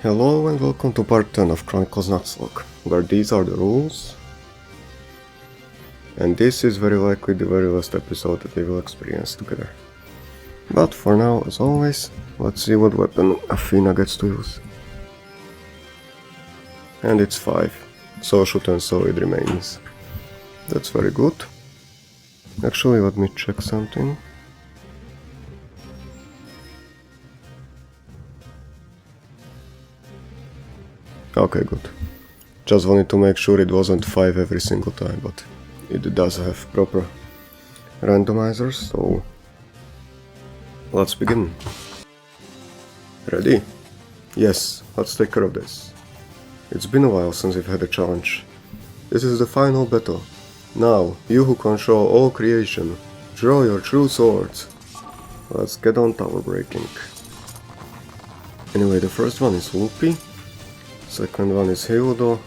Hello and welcome to part 10 of Chronicles Nuzlocke, where these are the rules. And this is very likely the very last episode that we will experience together. But for now, as always, let's see what weapon Athena gets to use. And it's 5, so shoot and solid remains. That's very good. Actually, let me check something. Okay, good. Just wanted to make sure it wasn't 5 every single time, but it does have proper randomizers, so let's begin. Ready? Yes, let's take care of this. It's been a while since we've had a challenge. This is the final battle. Now, you who control all creation, draw your true swords. Let's get on tower breaking. Anyway, the first one is Lupi. Second one is Hildo,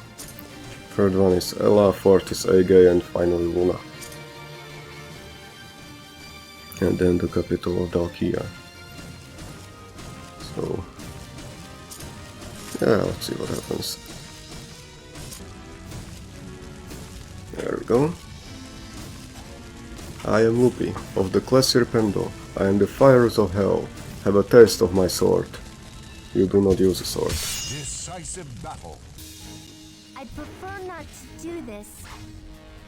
third one is Elua, fourth is Aege, and finally Luna. And then the capital of Dalkia. So, yeah, let's see what happens. There we go. I am Lupi, of the class Serpendo. I am the fires of hell. Have a taste of my sword. You do not use a sword. Decisive battle. I'd prefer not to do this,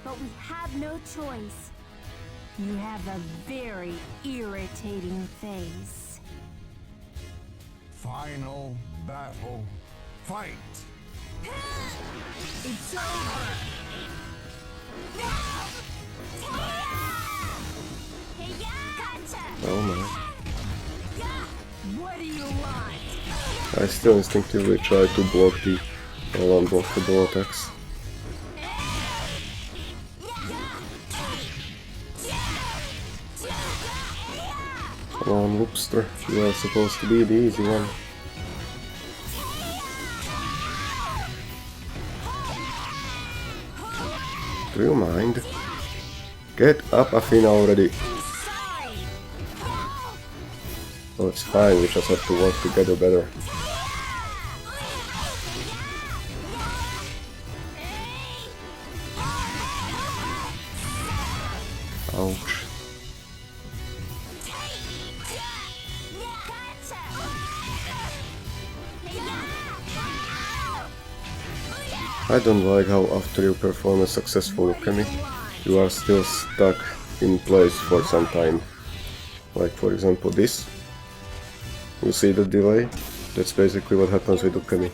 but we have no choice. You have a very irritating face. Final battle. Fight. It's over! Oh my. What do you want? I still instinctively try to block the all unblockable attacks. Come on, Whoopster, you are supposed to be the easy one. Do you mind? Get up, Athena, already! Oh, it's fine, we just have to work together better. Ouch. I don't like how after you perform a successful alchemy, you are still stuck in place for some time. Like for example this. You see the delay? That's basically what happens with alchemy.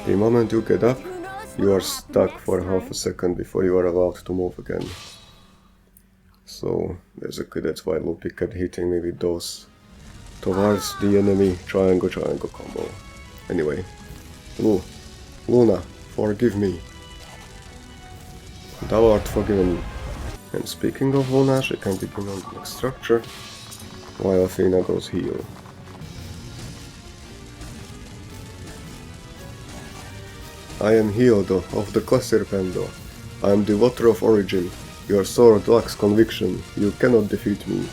The moment you get up, you are stuck for half a second before you are allowed to move again. So basically that's why Lupi kept hitting me with those towards the enemy triangle combo. Anyway, Luna, forgive me. Thou art forgiven. And speaking of Luna, she can begin on the next structure, while Athena goes heal. I am Hildo, of the class Serpendo. I am the water of origin. Your sword lacks conviction. You cannot defeat me.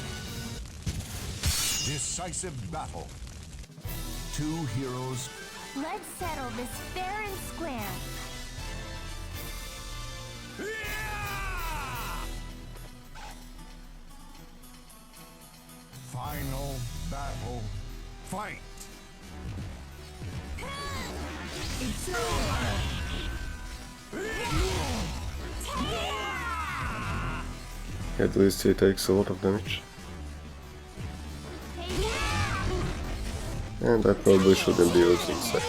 Decisive battle. Two heroes. Let's settle this fair and square. Final battle. Fight. It's over! At least he takes a lot of damage. And I probably shouldn't be using such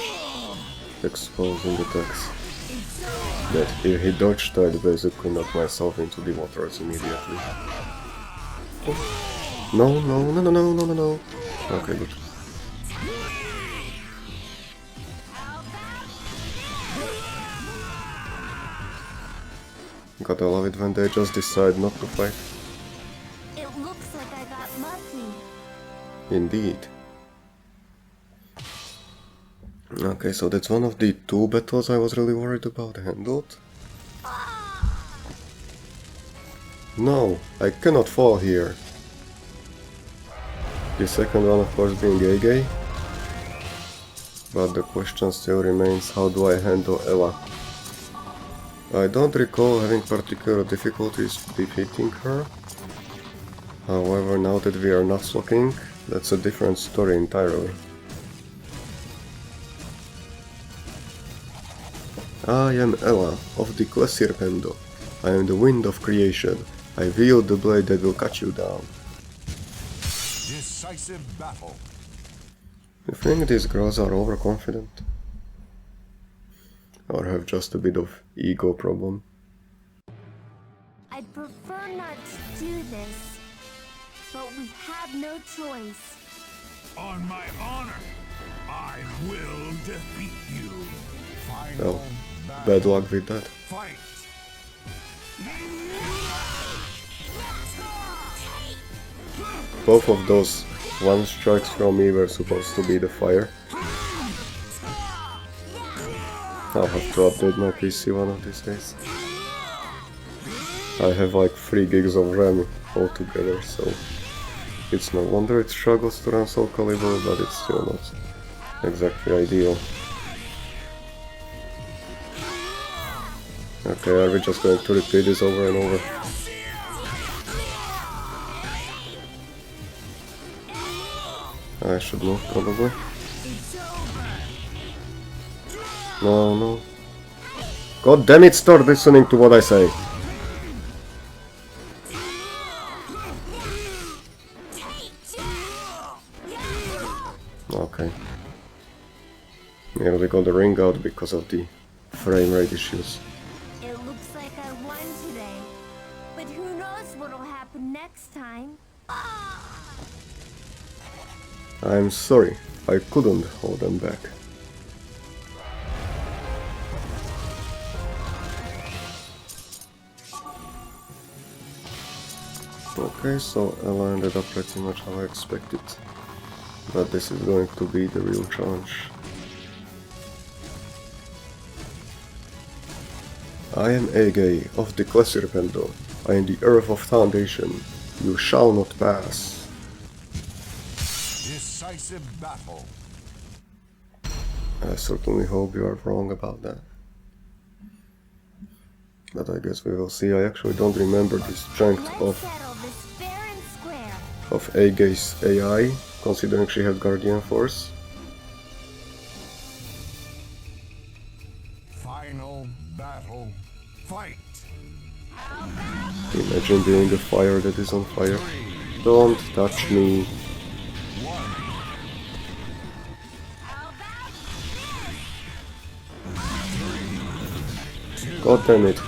exposing attacks. That if he dodged, I'd basically knock myself into the waters immediately. No. Okay, good. Gotta love it when they just decide not to fight. It looks like I got lucky. Indeed. Okay, so that's one of the 2 battles I was really worried about handled. No, I cannot fall here. The second one, of course, being Aege. But the question still remains, how do I handle Ella? I don't recall having particular difficulties defeating her. However, now that we are Nuzlocking, that's a different story entirely. I am Ella of the Serpendo. I am the wind of creation. I wield the blade that will cut you down. Decisive battle. You think these girls are overconfident? Or have just a bit of ego problem? I'd prefer not to do this, but we have no choice. On my honor, I will defeat you. Well, Final bad luck with that. fight. Both of those one strikes from me were supposed to be the fire. I'll have to update my PC one of these days. I have like 3 gigs of RAM altogether, so it's no wonder it struggles to run SoulCalibur, but it's still not exactly ideal. Okay, are we just going to repeat this over and over? I should move, probably. No, no. God damn it, start listening to what I say! Okay. Nearly got the ring out because of the frame rate issues. It looks like I won today, but who knows what'll happen next time. I'm sorry, I couldn't hold them back. Okay, so Ella ended up pretty much how I expected, but this is going to be the real challenge. I am Aege of the Serpendo. I am the Earth of Foundation. You shall not pass. Decisive battle. I certainly hope you are wrong about that. But I guess we will see. I actually don't remember the strength Let's settle this fair and square. of Aege's AI, considering she had Guardian Force. Final battle. Fight. Imagine being the fire that is on fire. Don't touch me. God damn it.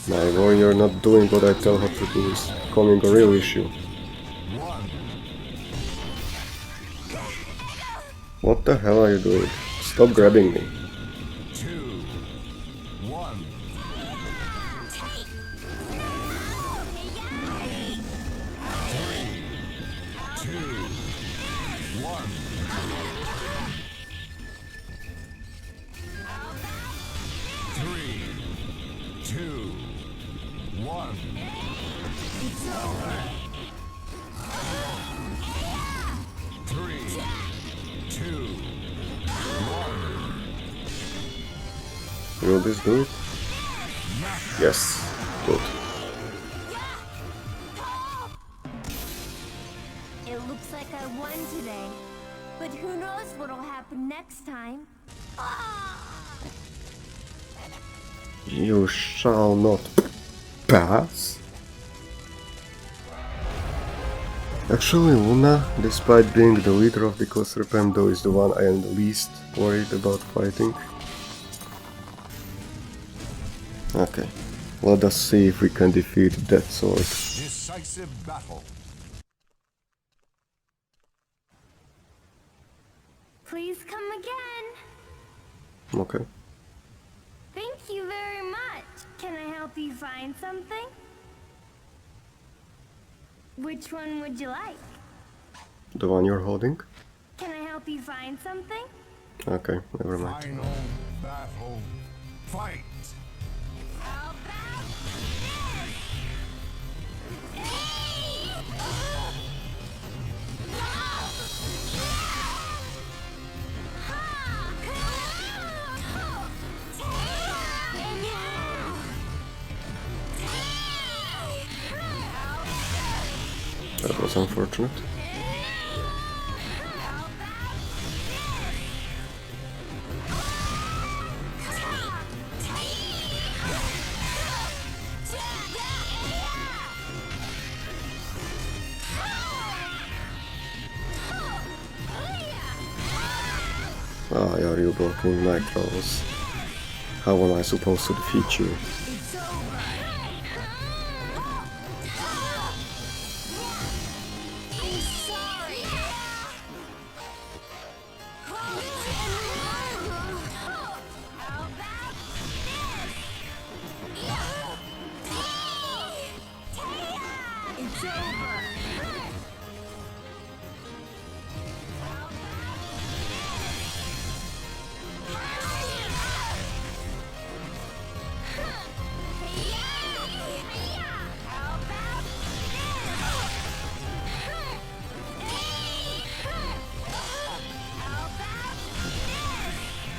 My warrior not doing what I tell her to do is becoming a real issue. What the hell are you doing? Stop grabbing me. 2, 1. 3, 2, 1. 3, 2, 1. It's over. 3, 2, 1. Will this do it? Yes. Good. It looks like I won today, but who knows what'll happen next time. You shall not pass? Actually, Luna, despite being the leader of the Serpendo, is the one I am the least worried about fighting. Okay, let us see if we can defeat that sword. Decisive battle. Please come again. Okay. Thank you very much. Can I help you find something? Which one would you like? The one you're holding? Can I help you find something? Okay, never mind. Final battle. Fight. was unfortunate. Why are you blocking nitros? How am I supposed to defeat you?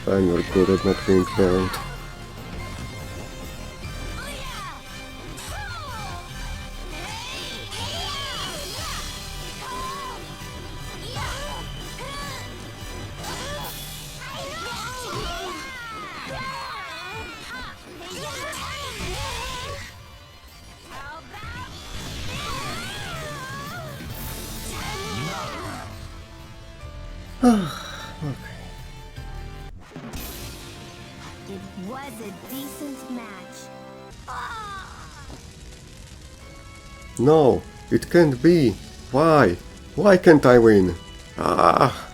And you're good at not being burned. Was a decent match. No, it can't be. Why? Why can't I win? Ah!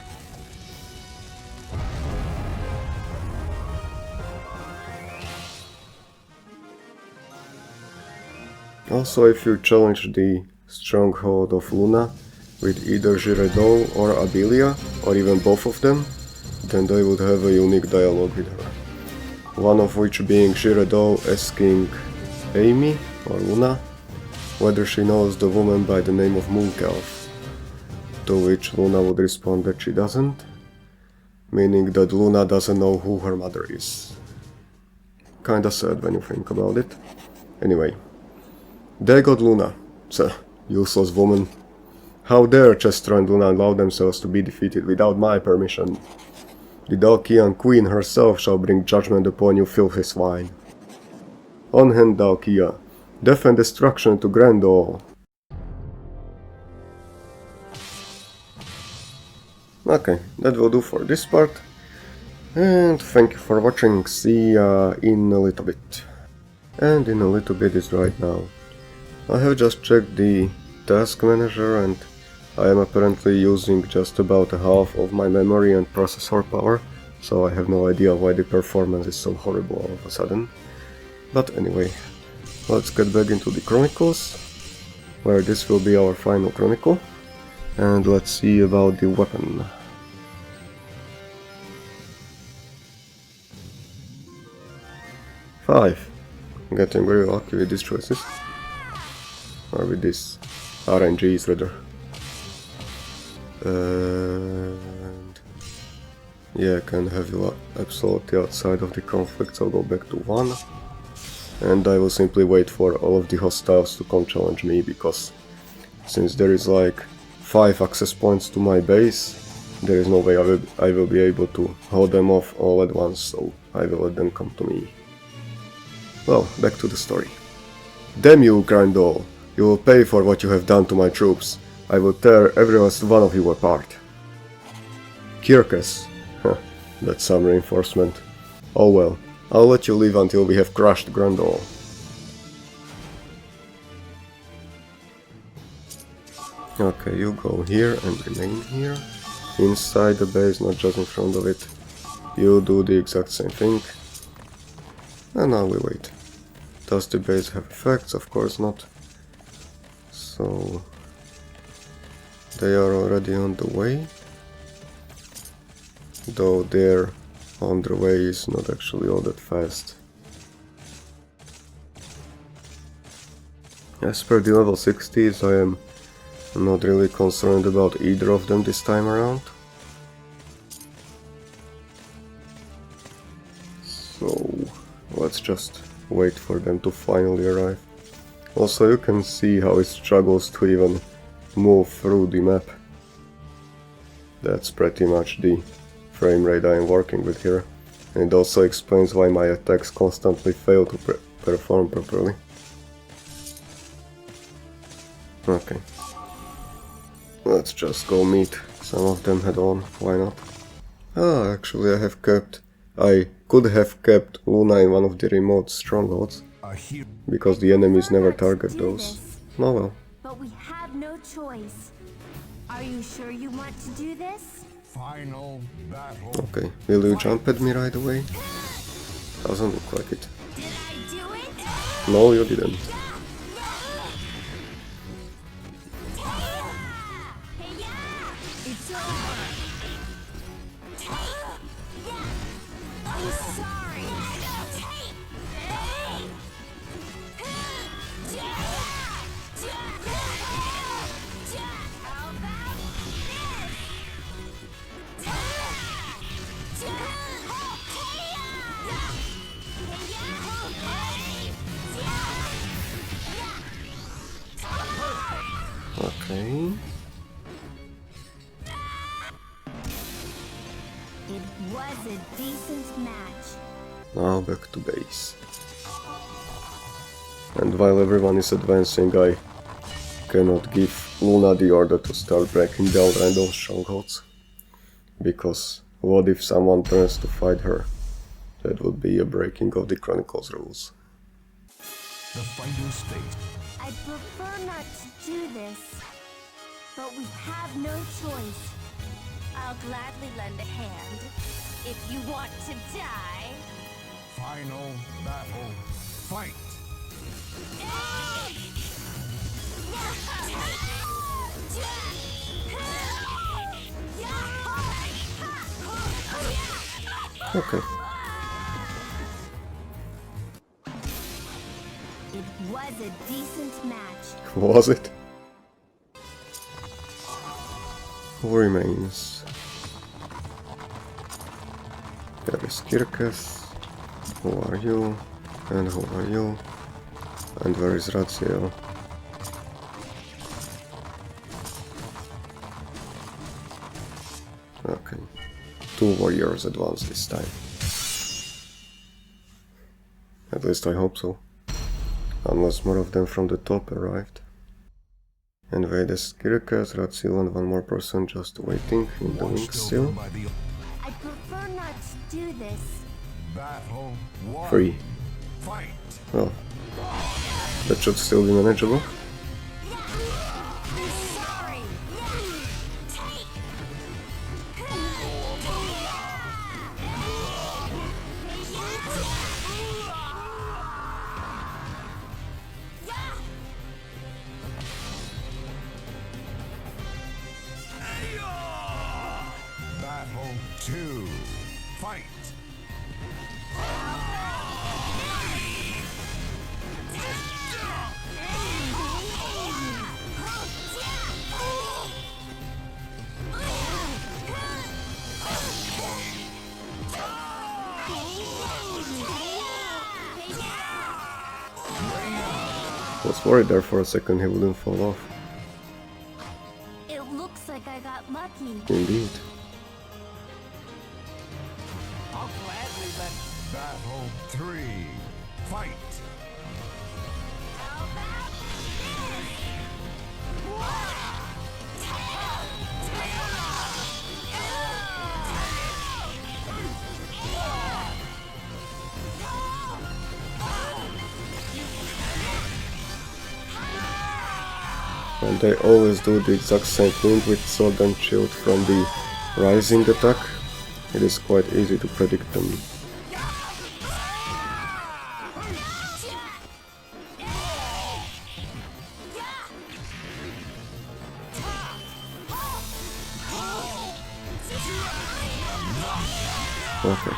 Also, if you challenge the stronghold of Luna with either Gyarados or Abilia, or even both of them, then they would have a unique dialogue with her. One of which being Gyarados asking Amy, or Luna, whether she knows the woman by the name of Moonkelf, to which Luna would respond that she doesn't, meaning that Luna doesn't know who her mother is. Kinda sad when you think about it. Anyway, they got Luna, so useless woman. How dare Chestra and Luna allow themselves to be defeated without my permission? The Dalkian Queen herself shall bring judgment upon you, filthy swine. On hand, Dalkia, death and destruction to Grendel. Okay, that will do for this part. And thank you for watching, see ya in a little bit. And in a little bit is right now. I have just checked the task manager and I am apparently using just about half of my memory and processor power, so I have no idea why the performance is so horrible all of a sudden. But anyway, let's get back into the Chronicles, where this will be our final Chronicle, and let's see about the weapon. Five. Getting very lucky with these choices. Or with these RNGs rather. And yeah, I can have you absolutely outside of the conflict, so I'll go back to 1. And I will simply wait for all of the hostiles to come challenge me, because since there is like 5 access points to my base, there is no way I will be able to hold them off all at once, so I will let them come to me. Well, back to the story. Damn you, Grendel! You will pay for what you have done to my troops. I will tear every last one of you apart. Kierkess. That's some reinforcement. Oh well, I'll let you live until we have crushed Grendel. Okay, you go here and remain here. Inside the base, not just in front of it. You do the exact same thing. And now we wait. Does the base have effects? Of course not. So they are already on the way, though their on the way is not actually all that fast. As per the level 60s, I am not really concerned about either of them this time around. So let's just wait for them to finally arrive. Also, you can see how it struggles to even move through the map. That's pretty much the frame rate I am working with here. And it also explains why my attacks constantly fail to perform properly. Okay. Let's just go meet some of them head on, why not? Ah, actually I could have kept Luna in one of the remote strongholds, A hero. because the enemies never target those. Oh well. But we have no choice. Are you sure you want to do this? Final battle. Okay, will you jump at me right away? Doesn't look like it. Did I do it? No, you didn't. It's over. I'm sorry. Okay. It was a decent match. Now back to base. And while everyone is advancing, I cannot give Luna the order to start breaking down random strongholds. Because what if someone turns to fight her? That would be a breaking of the Chronicles rules. The fighter's fate. I'd prefer not to do this, but we have no choice. I'll gladly lend a hand if you want to die. Final battle. Fight. Okay. It was a decent match. Was it? Who remains? There is Kierkess. Who are you? And who are you? And where is Ratziel? Okay. 2 warriors advance this time. At least I hope so. Unless more of them from the top arrived. And wait, there's Kierkess, Ratziel, and one more person just waiting in the wings still. By the I'd prefer not to do this. battle. 3. Fight. Well, that should still be manageable. Sorry. Battle 2. Fight. I was worried there for a second he wouldn't fall off. It looks like I got lucky. Indeed. I'll gladly let Battle 3. Fight. And they always do the exact same thing with sword and shield from the rising attack. It is quite easy to predict them. Okay.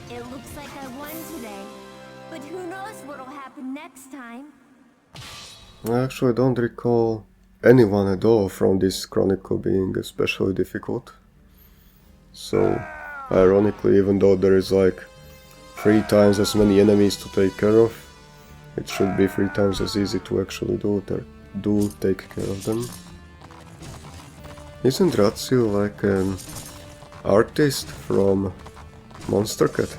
It looks like I won today, but who knows what'll happen next time. I actually don't recall anyone at all from this Chronicle being especially difficult. So, ironically, even though there is like 3 times as many enemies to take care of, it should be 3 times as easy to actually take care of them. Isn't Ratziel like an artist from Monster Cat?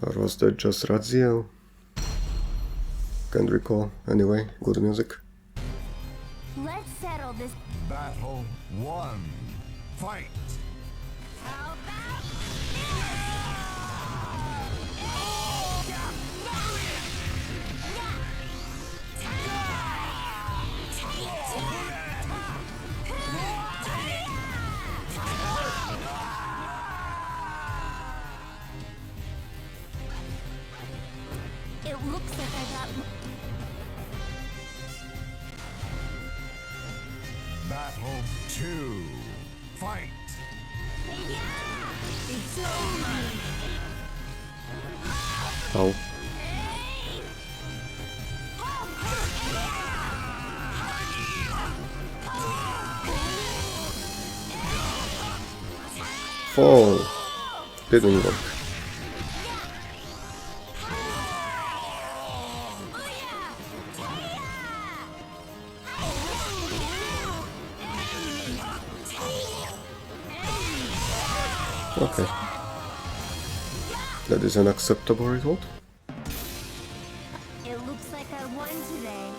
Or was that just Ratziel? Can't recall. Anyway, good music. Let's settle this. Battle 1. Fight! It looks like I got. Battle 2. Fight! It's over. Ow. Fall. Didn't work. Okay. That is an acceptable result. It looks like I won today.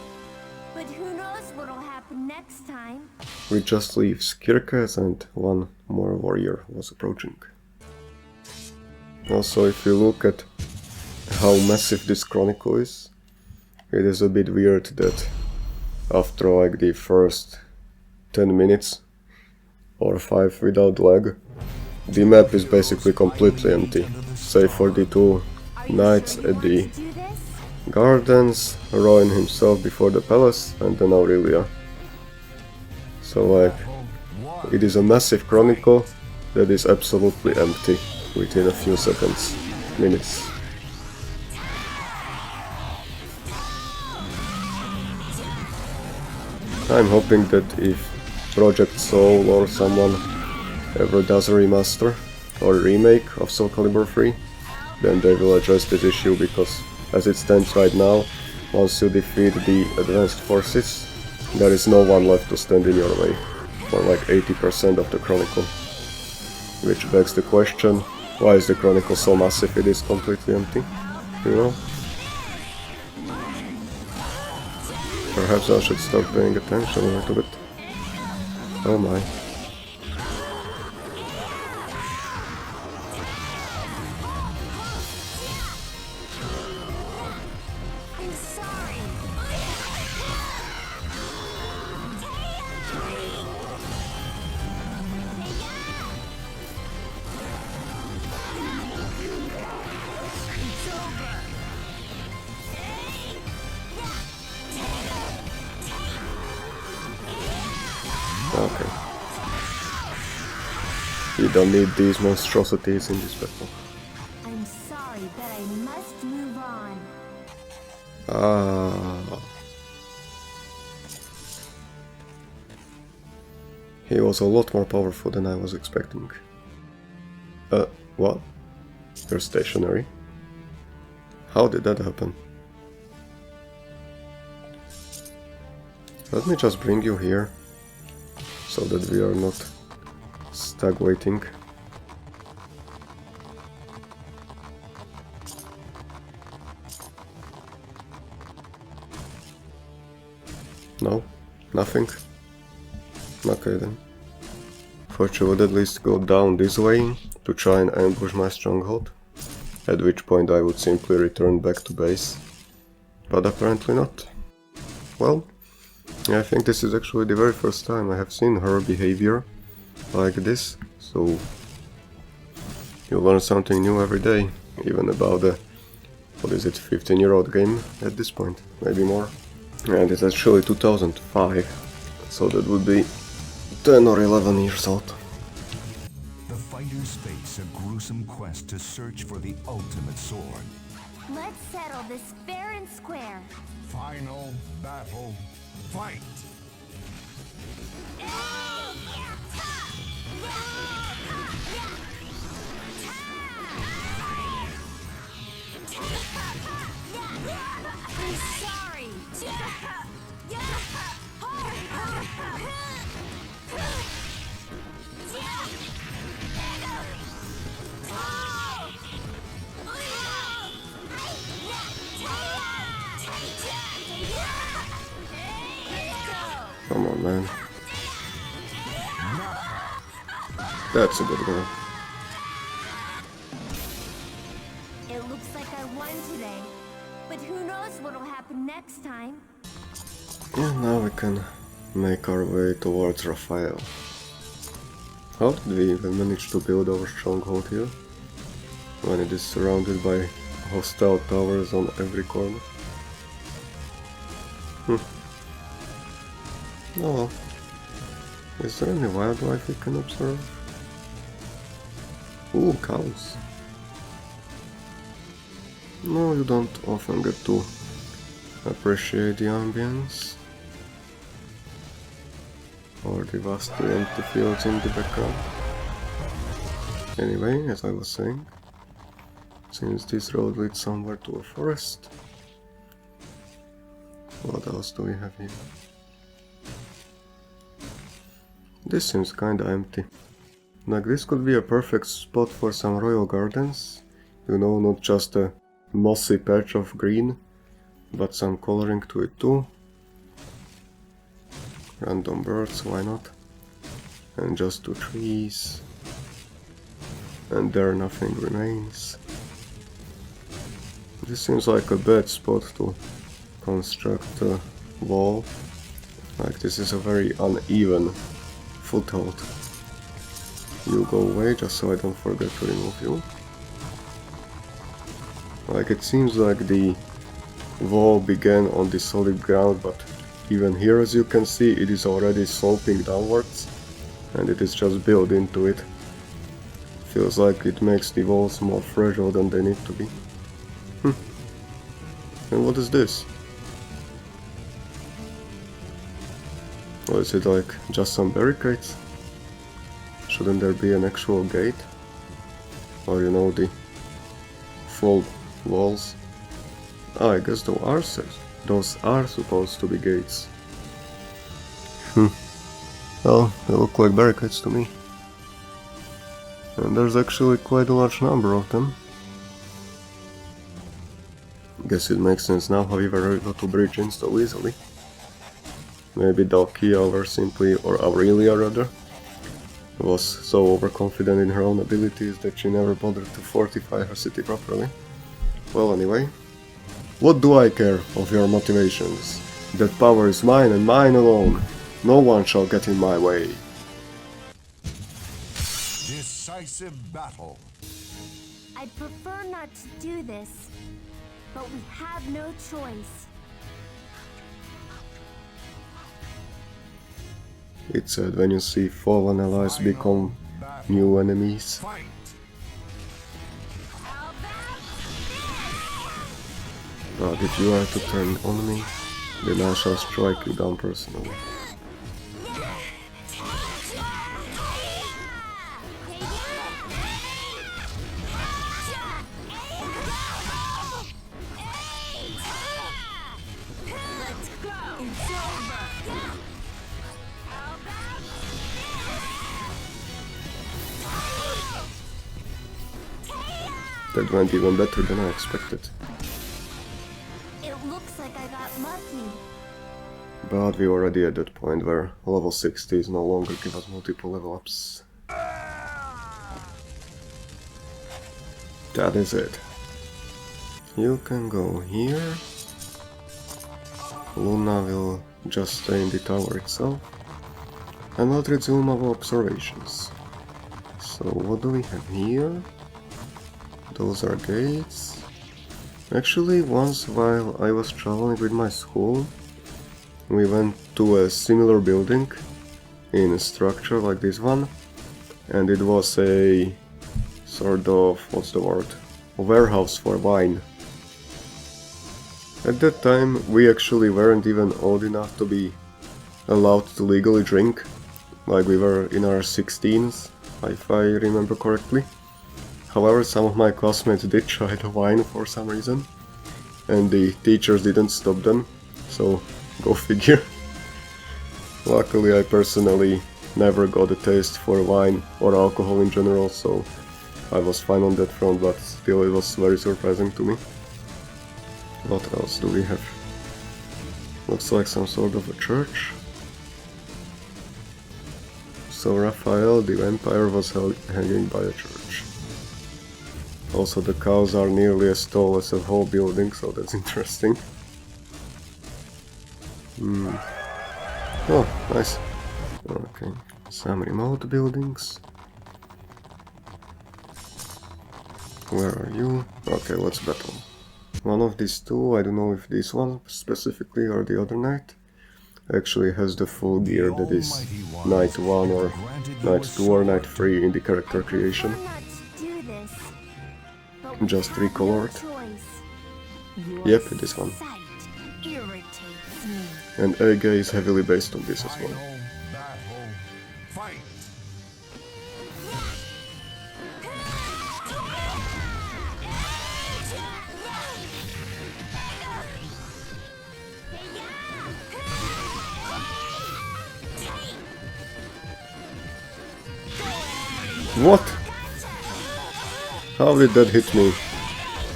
But who knows what'll happen next time? We just leaves Kierkess and one more warrior was approaching. Also, if you look at how massive this Chronicle is, it is a bit weird that after like the first 10 minutes or 5 without lag, the map is basically completely empty, save for the 2 knights at the gardens, Roin himself before the palace, and then Aurelia. So like, it is a massive Chronicle that is absolutely empty within a few seconds, minutes. I'm hoping that if Project Soul or someone ever does a remaster or a remake of SoulCalibur 3, then they will address this issue, because as it stands right now, once you defeat the advanced forces, there is no one left to stand in your way for like 80% of the Chronicle. Which begs the question, why is the Chronicle so massive it is completely empty, you know? Perhaps I should start paying attention a little bit. Oh my. Okay. You don't need these monstrosities in this battle. I'm sorry, but I must move on. Ah. He was a lot more powerful than I was expecting. What? You're stationary? How did that happen? Let me just bring you here, so that we are not stuck waiting. No? Nothing? Okay then. Thought you would at least go down this way to try and ambush my stronghold, at which point I would simply return back to base. But apparently not. Well, I think this is actually the very first time I have seen her behavior like this, so you learn something new every day, even about the, what is it, 15-year-old game at this point, maybe more. And it's actually 2005, so that would be 10 or 11 years old. The fighters face a gruesome quest to search for the ultimate sword. Let's settle this fair and square. Final battle. Fight! Come on, man. That's a good one. It looks like I won today, but who knows what'll happen next time? And now we can make our way towards Raphael. How did we even manage to build our stronghold here, when it is surrounded by hostile towers on every corner? Oh well. Is there any wildlife we can observe? Ooh, cows. No, you don't often get to appreciate the ambience. Or the vastly empty fields in the background. Anyway, as I was saying, since this road leads somewhere to a forest, what else do we have here? This seems kinda empty. Like, this could be a perfect spot for some royal gardens. You know, not just a mossy patch of green, but some coloring to it too. Random birds, why not? And just 2 trees. And there nothing remains. This seems like a bad spot to construct a wall. Like, this is a very uneven foothold. You go away just so I don't forget to remove you. Like, it seems like the wall began on the solid ground, but even here, as you can see, it is already sloping downwards, and it is just built into it. Feels like it makes the walls more fragile than they need to be. And what is this? Or is it like just some barricades? Shouldn't there be an actual gate? Or, you know, the full walls? Ah, I guess those are supposed to be gates. Well, they look like barricades to me. And there's actually quite a large number of them. Guess it makes sense now how we were able to breach in so easily. Maybe Dalkia, or Aurelia rather, was so overconfident in her own abilities that she never bothered to fortify her city properly. Well, anyway. What do I care of your motivations? That power is mine and mine alone. No one shall get in my way. Decisive battle. I'd prefer not to do this, but we have no choice. It's sad when you see fallen allies become new enemies. Fight. But if you are to turn on me, then I shall strike you down personally. That went even better than I expected. It looks like I got lucky. But we're already at that point where level 60s no longer give us multiple level ups. That is it. You can go here. Luna will just stay in the tower itself. And I'll resume our observations. So what do we have here? Those are gates. Actually, once while I was traveling with my school, we went to a similar building in a structure like this one, and it was a sort of, what's the word, a warehouse for wine. At that time we actually weren't even old enough to be allowed to legally drink, like we were in our 16s, if I remember correctly. However, some of my classmates did try the wine for some reason, and the teachers didn't stop them, so go figure. Luckily I personally never got a taste for wine or alcohol in general, so I was fine on that front, but still it was very surprising to me. What else do we have? Looks like some sort of a church. So Raphael, the vampire, was hanging by a church. Also the cows are nearly as tall as a whole building, so that's interesting. Oh, nice. Okay, some remote buildings. Where are you? Okay, let's battle. One of these two, I don't know if this one specifically or the other knight, actually has the full gear that is Knight 1 or Knight 2 or Knight 3 in the character creation. Just recolored. Yep, this one. And Aege is heavily based on this as well. What? How did that hit me?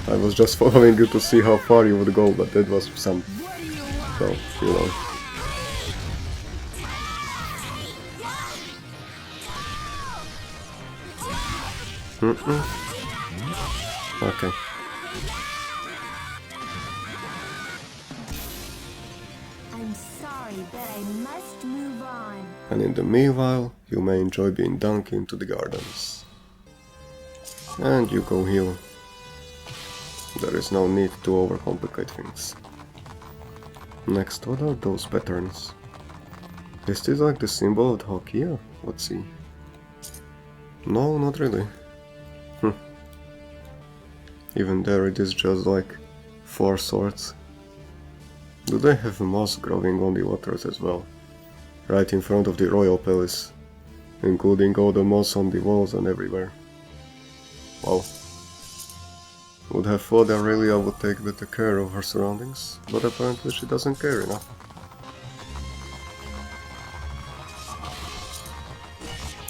I was just following you to see how far you would go, but that was some... So, you know. Okay. I'm sorry, but I must move on. And in the meanwhile, you may enjoy being dunked into the gardens. And you go heal. There is no need to overcomplicate things. Next, what are those patterns? Is this like the symbol of Hokia? Let's see. No, not really. Even there it is just like 4 swords. Do they have moss growing on the waters as well? Right in front of the royal palace, including all the moss on the walls and everywhere. Wow. Would have thought Aurelia would take better care of her surroundings, but apparently she doesn't care enough.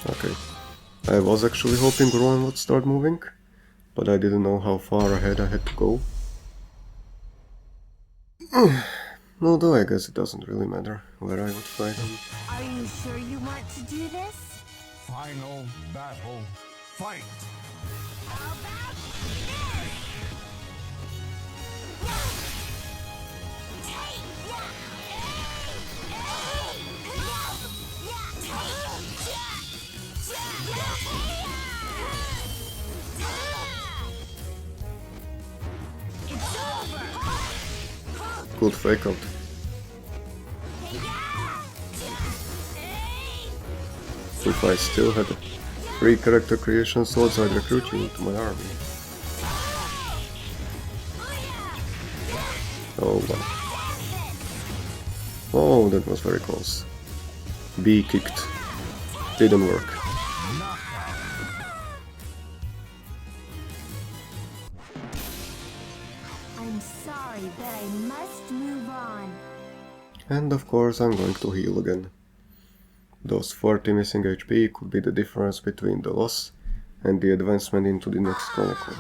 Okay. I was actually hoping Roin would start moving, but I didn't know how far ahead I had to go. Although I guess it doesn't really matter where I would fight him. Are you sure you want to do this? Final battle. Fight! Good fake out. If I still had 3 character creation swords, I'd recruit you into my army. Oh wow. Oh, that was very close. B kicked. Didn't work. I'm sorry, but I must move on. And of course I'm going to heal again. Those 40 missing HP could be the difference between the loss and the advancement into the next Chronicle.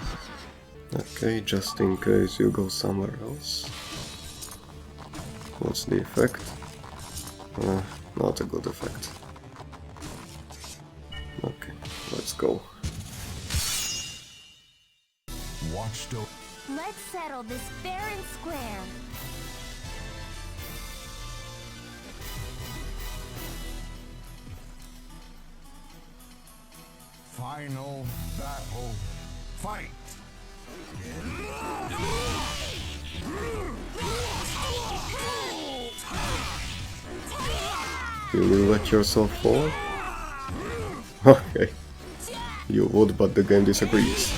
Okay, just in case you go somewhere else. What's the effect? Not a good effect. Okay, let's go. Watchdog. Let's settle this fair and square. Final battle. Fight! Will you let yourself fall? Okay. You would, but the game disagrees.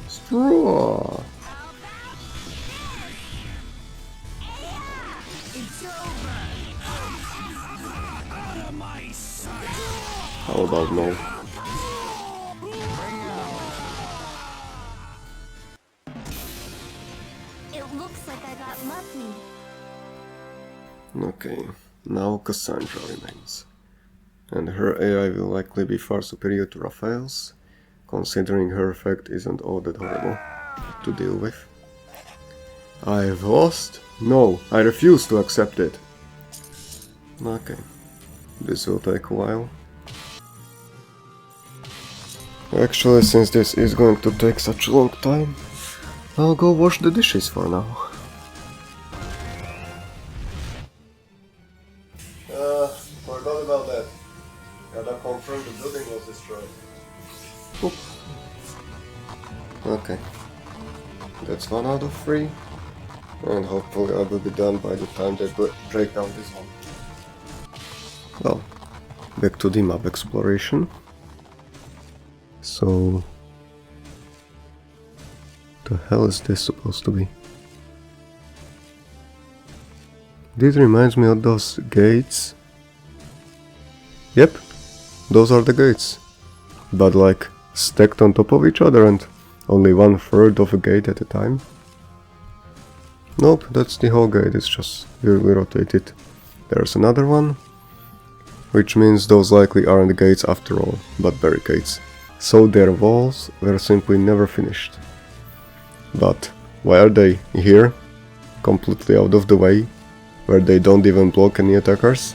Straw! How about no? It looks like I got lucky. Okay, now Cassandra remains. And her AI will likely be far superior to Raphael's, considering her effect isn't all that horrible to deal with. I've lost? No, I refuse to accept it. Okay, this will take a while. Actually, since this is going to take such a long time, I'll go wash the dishes for now. Forgot about that. Gotta confirm the building was destroyed. Oop. Okay. That's 1 out of 3. And hopefully I will be done by the time they break down this one. Well, back to the map exploration. So... the hell is this supposed to be? This reminds me of those gates. Yep, those are the gates. But like stacked on top of each other and only 1/3 of a gate at a time. Nope, that's the whole gate, it's just weirdly rotated. There's another one, which means those likely aren't gates after all, but barricades. So their walls were simply never finished. But why are they here, completely out of the way, where they don't even block any attackers?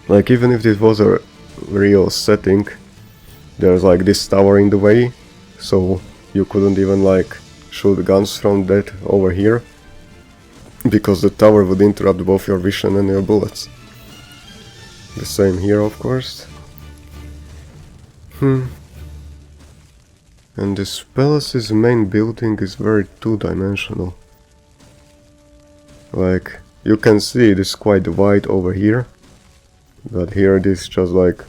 Like, even if this was a real setting, there's like this tower in the way, so you couldn't even like shoot guns from that over here, because the tower would interrupt both your vision and your bullets. The same here, of course. And this palace's main building is very two-dimensional. Like, you can see it is quite wide over here, but here it is just like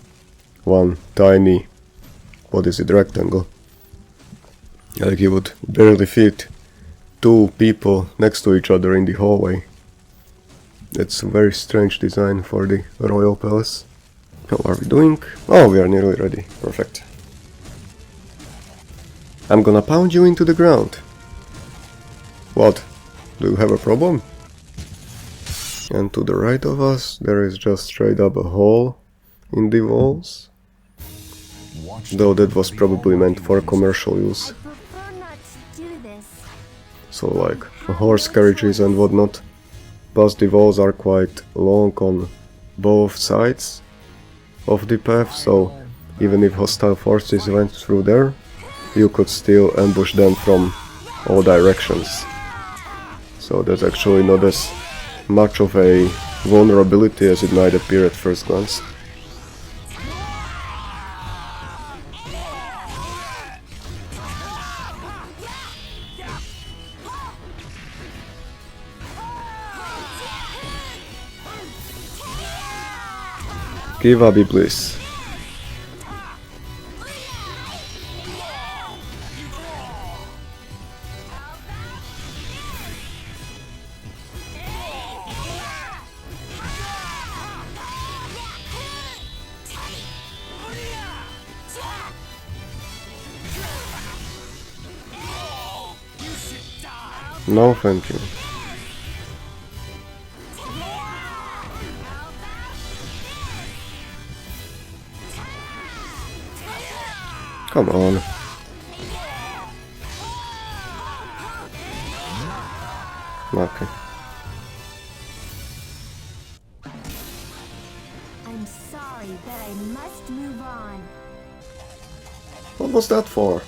one tiny, what is it, rectangle. Like you would barely fit 2 people next to each other in the hallway. It's a very strange design for the royal palace. How are we doing? Oh, we are nearly ready. Perfect. I'm gonna pound you into the ground. What? Do you have a problem? And to the right of us, there is just straight up a hole in the walls. Though that was probably meant for commercial use. So like horse carriages and whatnot. Plus the walls are quite long on both sides of the path, so even if hostile forces went through there, you could still ambush them from all directions. So that's actually not as much of a vulnerability as it might appear at first glance. Give Abby bliss. No, thank you. Come on. Okay. I'm sorry, but I must move on. What was that for?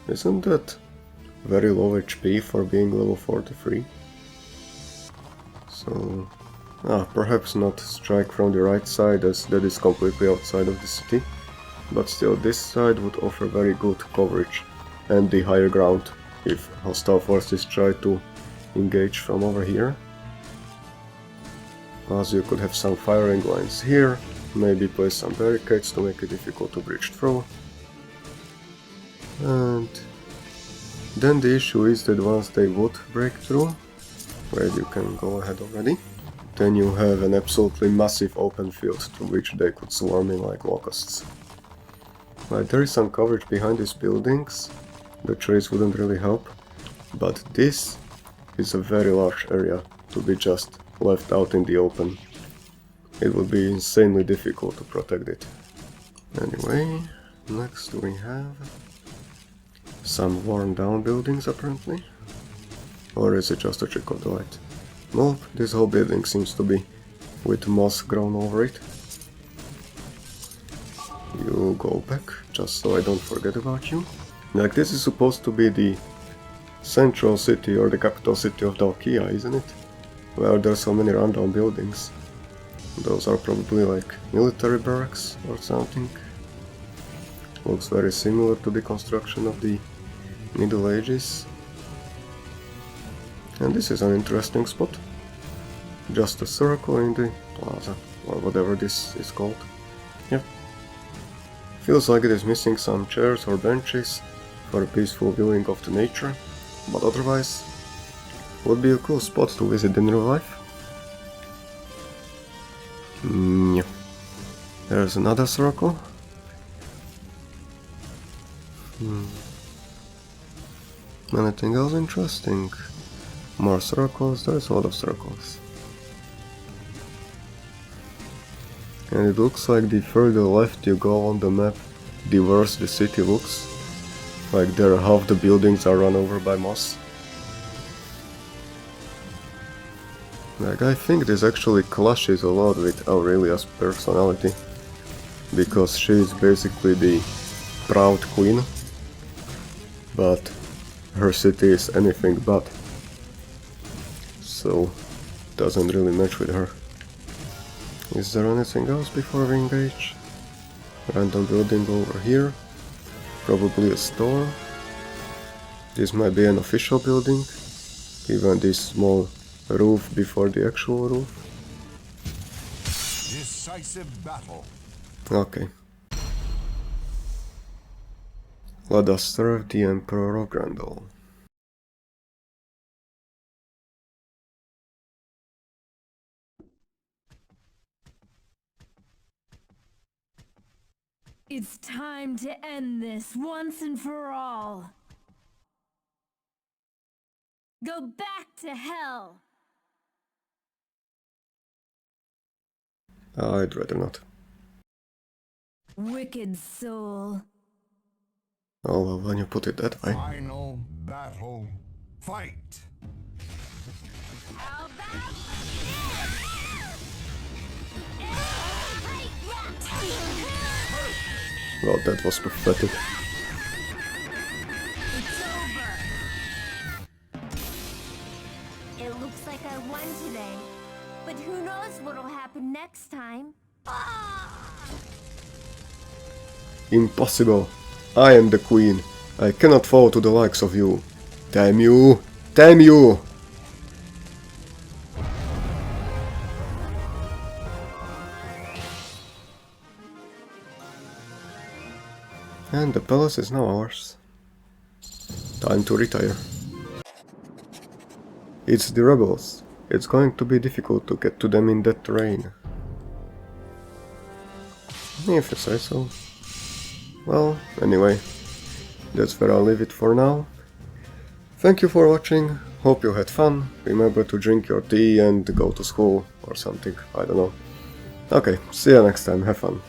Isn't that very low HP for being level 43? So... perhaps not strike from the right side, as that is completely outside of the city. But still, this side would offer very good coverage and the higher ground if hostile forces try to engage from over here. Plus you could have some firing lines here, maybe place some barricades to make it difficult to breach through. And then the issue is that once they would break through, where you can go ahead already, then you have an absolutely massive open field to which they could swarm in like locusts. Right, there is some coverage behind these buildings, the trees wouldn't really help, but this is a very large area to be just left out in the open. It would be insanely difficult to protect it. Anyway, next we have Some worn down buildings apparently. Or is it just a trick of the light? Nope, this whole building seems to be with moss grown over it. You go back, just so I don't forget about you. Like, this is supposed to be the central city or the capital city of Dalkia, isn't it? Where there's so many rundown buildings. Those are probably like military barracks or something. Looks very similar to the construction of the Middle Ages. And this is an interesting spot. Just a circle in the plaza, or whatever this is called. Yep. Feels like it is missing some chairs or benches for a peaceful viewing of the nature, but otherwise would be a cool spot to visit in real life. Yeah. There's another circle. Anything else interesting? More circles, there's a lot of circles. And it looks like the further left you go on the map, the worse the city looks. Like there half the buildings are run over by moss. Like, I think this actually clashes a lot with Aurelia's personality, because she is basically the proud queen, but her city is anything but. So doesn't really match with her. Is there anything else before we engage? Random building over here. Probably a store. This might be an official building. Even this small roof before the actual roof. Decisive battle. Okay. Let us serve the Emperor of Grendel. It's time to end this once and for all. Go back to hell. I'd rather not. Wicked soul. Oh well, when you put it that way. Final battle. Fight. Well, that was pathetic. It's over. It looks like I won today, but who knows what'll happen next time? Impossible. I am the queen. I cannot fall to the likes of you. Damn you! Damn you! And the palace is now ours. Time to retire. It's the rebels. It's going to be difficult to get to them in that terrain. If you say so. Well, anyway, that's where I'll leave it for now. Thank you for watching, hope you had fun, remember to drink your tea and go to school or something, I don't know. Okay, see you next time, have fun.